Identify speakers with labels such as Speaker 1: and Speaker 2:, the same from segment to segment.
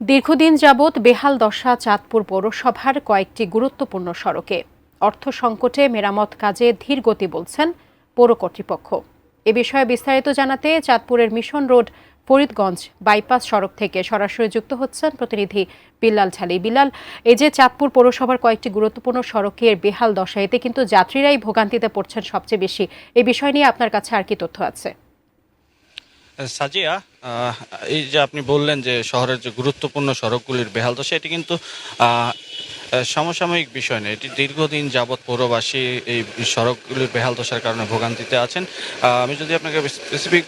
Speaker 1: দীর্ঘদিন যাবৎ বেহাল দশা চাঁদপুর পৌরসভার কয়েকটি গুরুত্বপূর্ণ সড়কে। অর্থ সংকটে মেরামত কাজে ধীর গতি বলছেন পৌর কর্তৃপক্ষ। এ বিষয়ে বিস্তারিত জানাতে চাঁদপুরের মিশন রোড ফরিদগঞ্জ বাইপাস সড়ক থেকে সরাসরি যুক্ত হচ্ছেন প্রতিনিধি বিল্লাল ঝালি। বিল্লাল, এই যে চাঁদপুর পৌরসভার কয়েকটি গুরুত্বপূর্ণ সড়কের বেহাল দশা, এতে কিন্তু যাত্রীরাই ভোগান্তিতে পড়ছেন সবচেয়ে বেশি। এই বিষয় নিয়ে আপনার কাছে আর কি তথ্য আছে?
Speaker 2: সাজিয়া, এই যে আপনি বললেন যে শহরের যে গুরুত্বপূর্ণ সড়কগুলির বেহাল দশা, এটি কিন্তু সমসাময়িক বিষয় নয়। এটি দীর্ঘদিন যাবৎ পৌরবাসী এই সড়কগুলির বেহাল দশার কারণে ভোগান্তিতে আছেন। আমি যদি আপনাকে স্পেসিফিক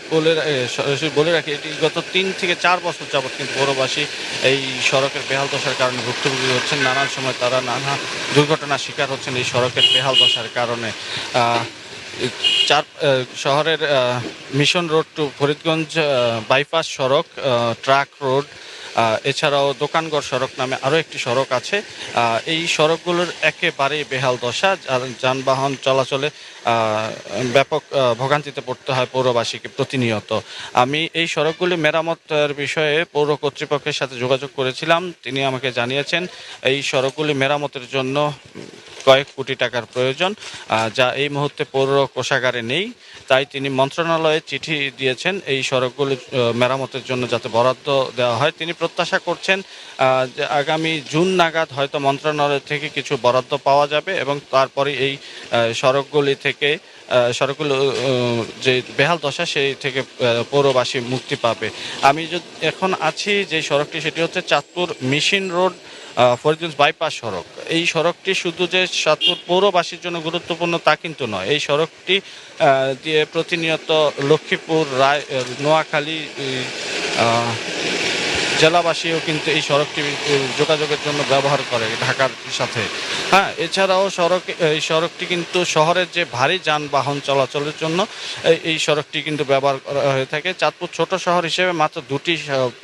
Speaker 2: বলে রাখি, এটি গত 3 থেকে 4 বছর যাবৎ কিন্তু পৌরবাসী এই সড়কের বেহাল দশার কারণে ভুক্তভোগী হচ্ছেন। নানান সময় তারা নানা দুর্ঘটনার শিকার হচ্ছেন এই সড়কের বেহাল দশার কারণে। শহরের mission road to Faridganj bypass সড়ক, ট্রাক রোড, এছাড়াও দোকানগড় সড়ক নামে আরও একটি সড়ক আছে। এই সড়কগুলোর একেবারেই বেহাল দশা, যানবাহন চলাচলে ব্যাপক ভোগান্তিতে পড়তে হয় পৌরবাসীকে প্রতিনিয়ত। আমি এই সড়কগুলি মেরামতের বিষয়ে পৌর কর্তৃপক্ষের সাথে যোগাযোগ করেছিলাম। তিনি আমাকে জানিয়েছেন এই সড়কগুলি মেরামতের জন্য কয়েক কোটি টাকার প্রয়োজন, যা এই মুহূর্তে পৌর কোষাগারে নেই। তাই তিনি মন্ত্রণালয়ে চিঠি দিয়েছেন এই সড়কগুলি মেরামতের জন্য যাতে বরাদ্দ দেওয়া হয়। তিনি প্রত্যাশা করছেন যে আগামী জুন নাগাদ হয়তো মন্ত্রণালয় থেকে কিছু বরাদ্দ পাওয়া যাবে এবং তারপরে এই সড়কগুলি থেকে সড়কগুলো যে বেহাল দশা সেই থেকে পৌরবাসী মুক্তি পাবে। আমি এখন আছি যে সড়কটি, সেটি হচ্ছে Chandpur mission road Faridganj bypass সড়ক। এই সড়কটি শুধু যে চাঁদপুর পৌরবাসীর জন্য গুরুত্বপূর্ণ তা কিন্তু নয়। এই সড়কটি দিয়ে প্রতিনিয়ত লক্ষ্মীপুর, নোয়াখালী জেলাবাসীও কিন্তু এই সড়কটি যোগাযোগের জন্য ব্যবহার করে ঢাকার সাথে। এছাড়াও এই সড়কটি কিন্তু শহরের যে ভারী যানবাহন চলাচলের জন্য এই সড়কটি কিন্তু ব্যবহার করা হয়ে থাকে। চাঁদপুর ছোট শহর হিসেবে মাত্র 2টি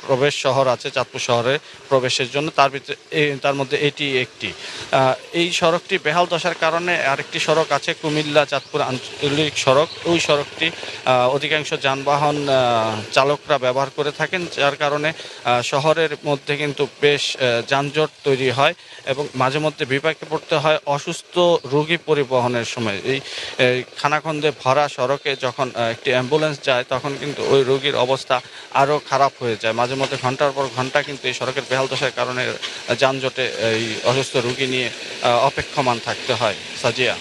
Speaker 2: প্রবেশ শহর আছে চাঁদপুর শহরে প্রবেশের জন্য, তার মধ্যে এটি একটি। এই সড়কটি বেহাল দশার কারণে আরেকটি সড়ক আছে কুমিল্লা চাঁদপুর আঞ্চলিক সড়ক। ওই সড়কটি অধিকাংশ যানবাহন চালকরা ব্যবহার করে থাকেন, যার কারণে শহরের মধ্যে কিন্তু বেশ যানজট তৈরি হয় এবং মাঝে মধ্যে বিপাকে পড়তে হয় অসুস্থ রোগী পরিবহনের সময়। এই খানাখন্দে ভরা সড়কে যখন একটি অ্যাম্বুলেন্স যায় তখন কিন্তু ওই রোগীর অবস্থা আরও খারাপ হয়ে যায়। মাঝে মধ্যে ঘন্টার পর ঘন্টা কিন্তু এই সড়কের বেহাল দশার কারণে যানজটে এই অসুস্থ রোগী নিয়ে অপেক্ষমান থাকতে হয়। সাজিয়া।